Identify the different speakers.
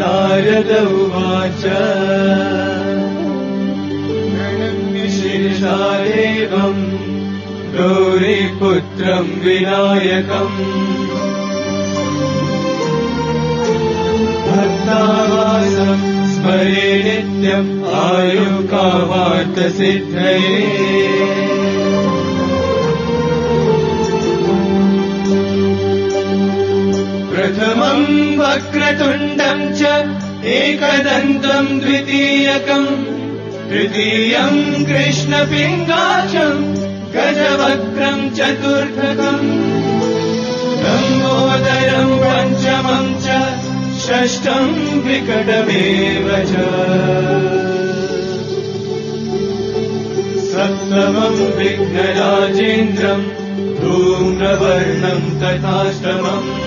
Speaker 1: नारद उवाच शीर्षादेवम् गौरीपुत्रम् विनायकम् भक्तावासम् स्मरे नित्यम् आयुकावार्थसिद्धये प्रथमम् वक्रतुण्डम् च एकदन्तम् द्वितीयकम् तृतीयम् कृष्णपिङ्गाक्षम् गजवक्त्रम् चतुर्थकम् लम्बोदरम् पञ्चमम् च षष्ठम् विकटमेव च सप्तमम् विघ्नराजेन्द्रम् धूम्रवर्णम् तथाष्टमम्